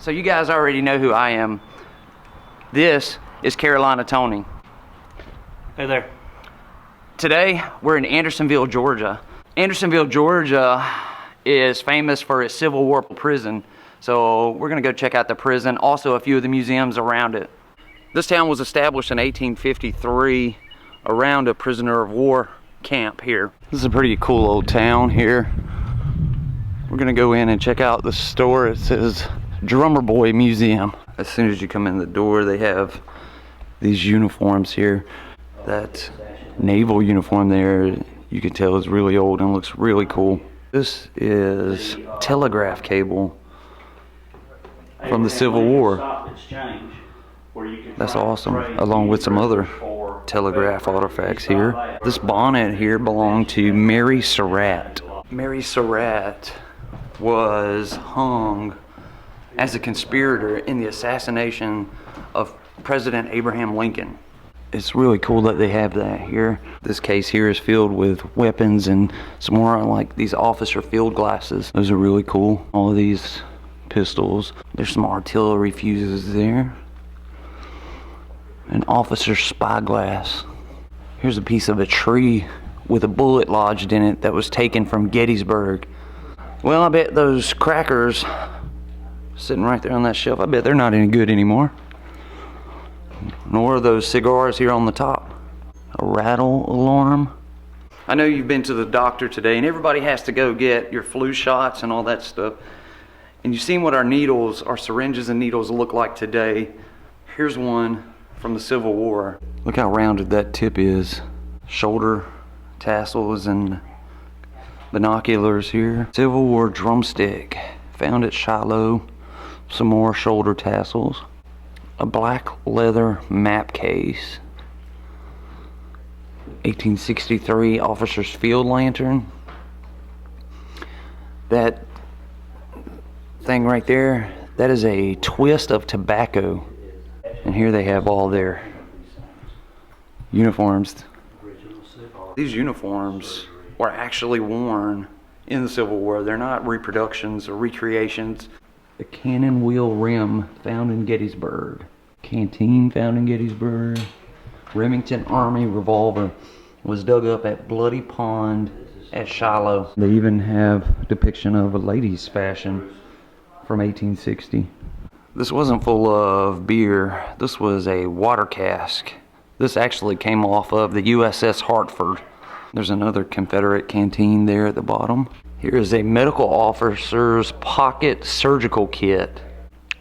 So you guys already know who I am. This is Carolina Tony. Hey there. Today, we're in Andersonville, Georgia. Andersonville, Georgia is famous for its Civil War prison. So we're gonna go check out the prison, also a few of the museums around it. This town was established in 1853 around a prisoner of war camp here. This is a pretty cool old town here. We're gonna go in and check out the store. It says Drummer Boy Museum. As soon as you come in the door, they have these uniforms here. That naval uniform there, you can tell is really old and looks really cool. This is telegraph cable from the Civil War. That's awesome, along with some other telegraph artifacts here. This bonnet here belonged to Mary Surratt. Mary Surratt was hung as a conspirator in the assassination of President Abraham Lincoln. It's really cool that they have that here. This case here is filled with weapons and some more like these officer field glasses. Those are really cool. All of these pistols. There's some artillery fuses there. An officer's spyglass. Here's a piece of a tree with a bullet lodged in it that was taken from Gettysburg. Well, I bet those crackers sitting right there on that shelf, I bet they're not any good anymore. Nor are those cigars here on the top. A rattle alarm. I know you've been to the doctor today and everybody has to go get your flu shots and all that stuff. And you've seen what our needles, our syringes and needles look like today. Here's one from the Civil War. Look how rounded that tip is. Shoulder tassels and binoculars here. Civil War drumstick, found at Shiloh. Some more shoulder tassels. A black leather map case. 1863 officer's field lantern. That thing right there, that is a twist of tobacco. And here they have all their uniforms. These uniforms were actually worn in the Civil War. They're not reproductions or recreations. The cannon wheel rim found in Gettysburg. Canteen found in Gettysburg. Remington Army revolver was dug up at Bloody Pond at Shiloh. They even have depiction of a lady's fashion from 1860. This wasn't full of beer. This was a water cask. This actually came off of the USS Hartford. There's another Confederate canteen there at the bottom. Here is a medical officer's pocket surgical kit.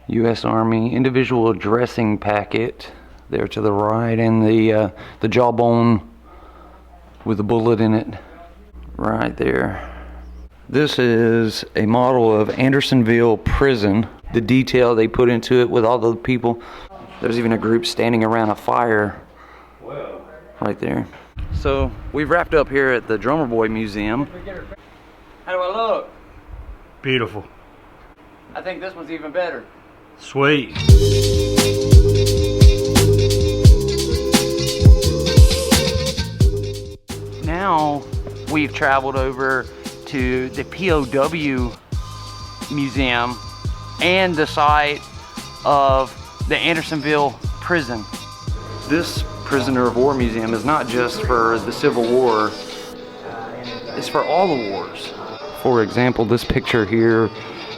U.S. Army individual dressing packet there to the right, and the jawbone with a bullet in it right there. This is a model of Andersonville Prison. The detail they put into it with all the people. There's even a group standing around a fire right there. So we've wrapped up here at the Drummer Boy Museum. How do I look? Beautiful. I think this one's even better. Sweet. Now we've traveled over to the POW Museum and the site of the Andersonville Prison. This prisoner of war museum is not just for the Civil War, it's for all the wars. For example, this picture here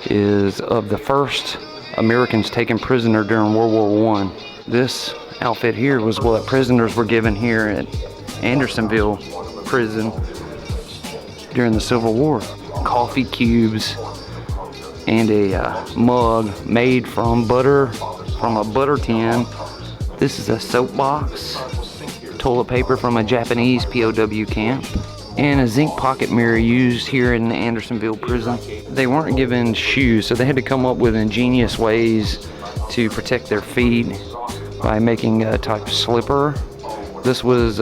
is of the first Americans taken prisoner during World War I. This outfit here was what prisoners were given here at Andersonville Prison during the Civil War. Coffee cubes and a mug made from butter, from a butter tin. This is a soapbox, toilet paper from a Japanese POW camp, and a zinc pocket mirror used here in the Andersonville Prison. They weren't given shoes, so they had to come up with ingenious ways to protect their feet by making a type of slipper. This was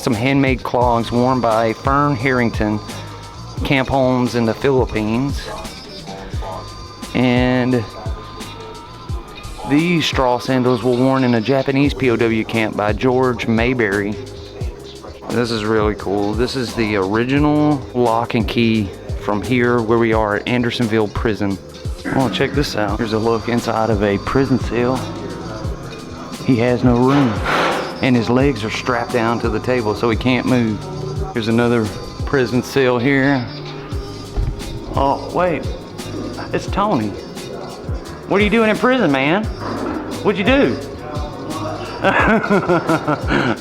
some handmade clogs worn by Fern Harrington camp homes in the Philippines. And these straw sandals were worn in a Japanese POW camp by George Mayberry. This is really cool. This is the original lock and key from here where we are at Andersonville Prison. Oh, check this out. Here's a look inside of a prison cell. He has no room, and his legs are strapped down to the table so he can't move. Here's another prison cell here. Oh, wait. It's Tony. What are you doing in prison, man? What'd you do?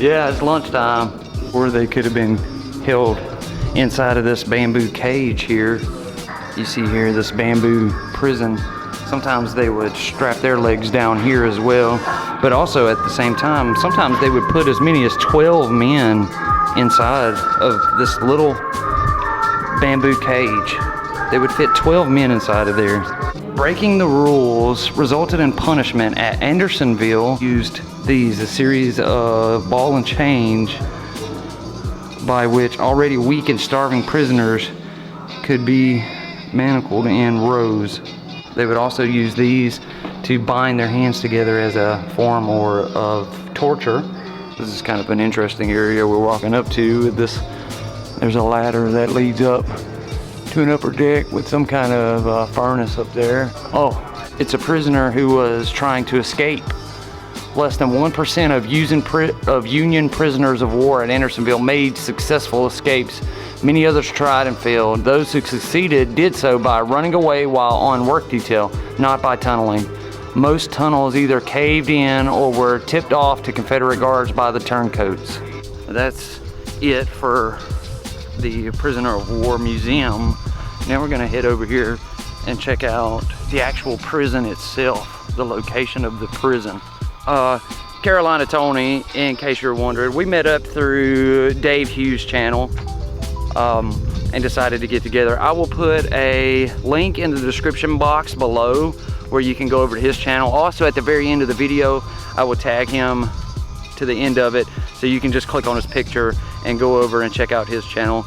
Yeah, it's lunchtime. Or they could have been held inside of this bamboo cage here. You see here this bamboo prison. Sometimes they would strap their legs down here as well. But also at the same time, sometimes they would put as many as 12 men inside of this little bamboo cage. They would fit 12 men inside of there. Breaking the rules resulted in punishment at Andersonville. Used these, a series of ball and chain by which already weak and starving prisoners could be manacled in rows. They would also use these to bind their hands together as a form of torture. This is kind of an interesting area we're walking up to. There's a ladder that leads up to an upper deck with some kind of furnace up there. Oh, it's a prisoner who was trying to escape. Less than 1% of Union prisoners of war at Andersonville made successful escapes. Many others tried and failed. Those who succeeded did so by running away while on work detail, not by tunneling. Most tunnels either caved in or were tipped off to Confederate guards by the turncoats. That's it for the Prisoner of War Museum. Now we're gonna head over here and check out the actual prison itself, the location of the prison. Carolina Tony, in case you're wondering, we met up through Dave Hughes' channel and decided to get together. I will put a link in the description box below where you can go over to his channel. Also at the very end of the video, I will tag him to the end of it, so you can just click on his picture and go over and check out his channel.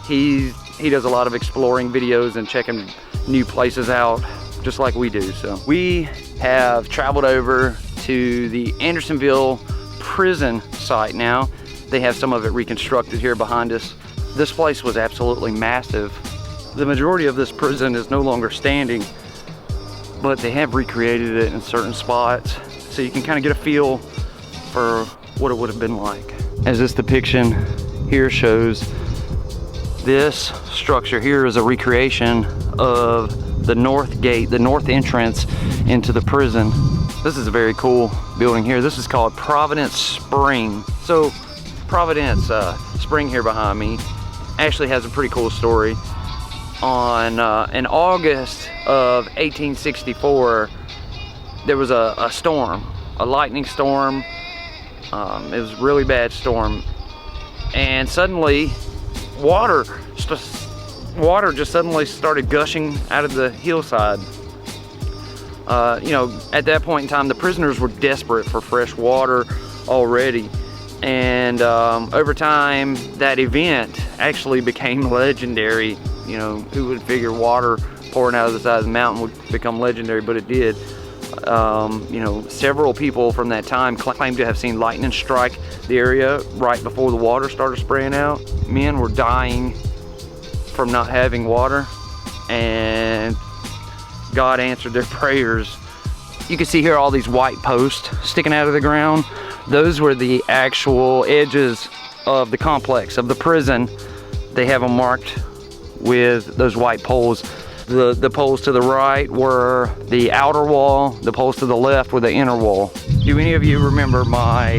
He does a lot of exploring videos and checking new places out, just like we do. So we have traveled over to the Andersonville Prison site now. They have some of it reconstructed here behind us. This place was absolutely massive. The majority of this prison is no longer standing, but they have recreated it in certain spots, so you can kind of get a feel for what it would have been like. As this depiction here shows, this structure here is a recreation of the north gate, the north entrance into the prison. This is a very cool building here. This is called Providence Spring. So Providence Spring here behind me actually has a pretty cool story. In August of 1864, there was a storm, a lightning storm. It was a really bad storm, and suddenly water just suddenly started gushing out of the hillside. You know, at that point in time, the prisoners were desperate for fresh water already, and over time that event actually became legendary. You know, who would figure water pouring out of the side of the mountain would become legendary, but it did. You know, several people from that time claimed to have seen lightning strike the area right before the water started spraying out. Men were dying from not having water, and God answered their prayers. You can see here all these white posts sticking out of the ground. Those were the actual edges of the complex, of the prison. They have them marked with those white poles. The poles to the right were the outer wall, the poles to the left were the inner wall. Do any of you remember my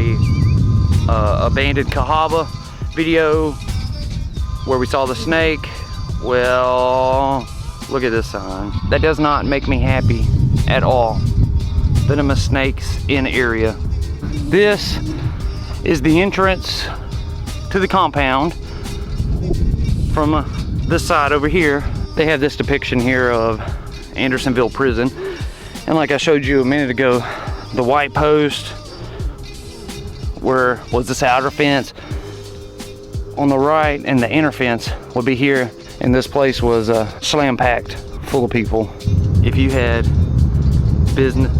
abandoned Cahaba video where we saw the snake? Well, look at this sign. That does not make me happy at all. Venomous snakes in area. This is the entrance to the compound from this side over here. They have this depiction here of Andersonville Prison, and like I showed you a minute ago, the white post where was this outer fence on the right, and the inner fence would be here, and this place was slam packed full of people. If you had business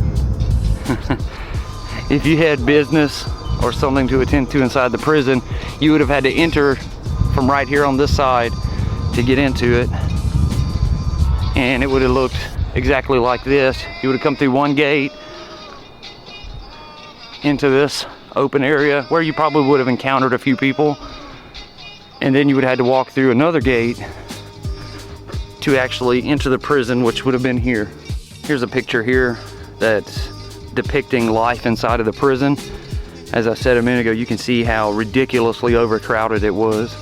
if you had business or something to attend to inside the prison, you would have had to enter from right here on this side to get into it, and it would have looked exactly like this. You would have come through one gate into this open area where you probably would have encountered a few people, and then you would have had to walk through another gate to actually enter the prison, which would have been here. Here's a picture here that's depicting life inside of the prison. As I said a minute ago, you can see how ridiculously overcrowded it was.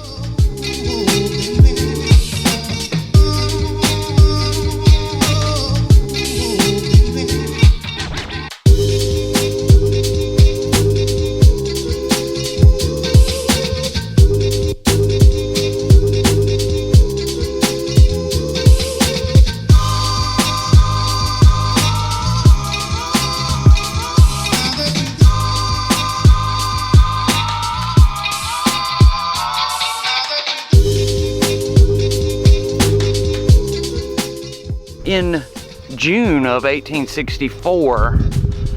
In June of 1864,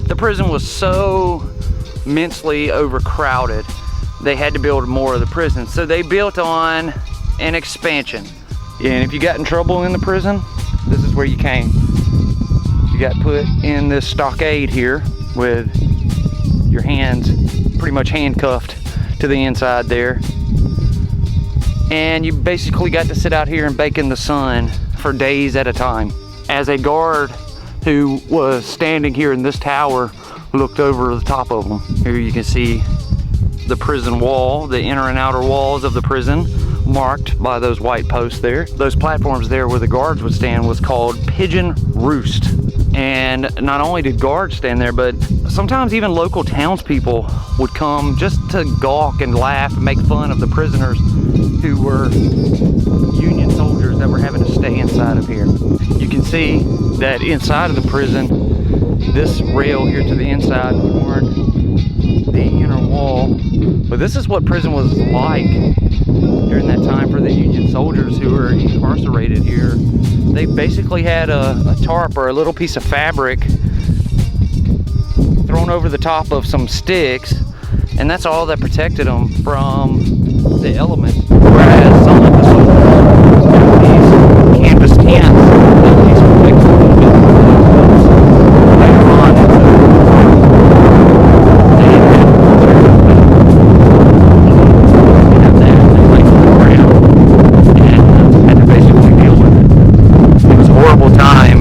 the prison was so immensely overcrowded, they had to build more of the prison. So they built on an expansion. And if you got in trouble in the prison, this is where you came. You got put in this stockade here with your hands pretty much handcuffed to the inside there. And you basically got to sit out here and bake in the sun for days at a time. As a guard who was standing here in this tower looked over the top of them. Here you can see the prison wall, the inner and outer walls of the prison, marked by those white posts there. Those platforms there where the guards would stand was called Pigeon Roost. And not only did guards stand there, but sometimes even local townspeople would come just to gawk and laugh and make fun of the prisoners who were Union soldiers that were having to stay inside of here. You can see that inside of the prison, this rail here to the inside formed the inner wall. But this is what prison was like during that time for the Union soldiers who were incarcerated here. They basically had a tarp or a little piece of fabric thrown over the top of some sticks, and that's all that protected them from the elements. Whereas some of the soldiers had these canvas tents that at least protected them a little bit. Later on, they didn't have that like on the ground, and had to basically deal with it. It was a horrible time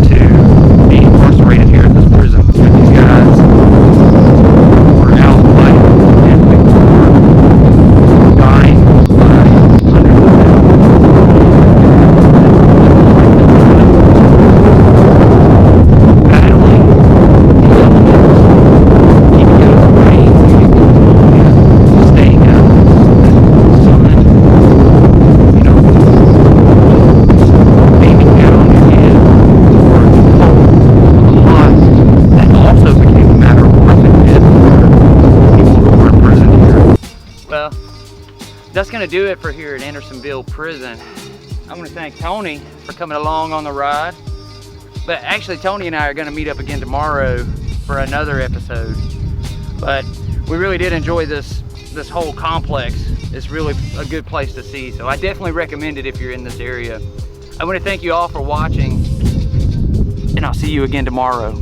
to be incarcerated here in this prison. These guys were out fighting and dying by hundreds of them. Battling the elements, keeping out of the rain, staying out of the sun, you know, beaming down on your head, or the cold, the hot. That also became a matter of life and death for people who were in prison here. Well, that's going to do it for here at Andersonville Prison. I'm going to thank Tony for coming along on the ride. But actually, Tony and I are going to meet up again tomorrow for another episode. But we really did enjoy this whole complex. It's really a good place to see. So I definitely recommend it if you're in this area. I want to thank you all for watching, and I'll see you again tomorrow.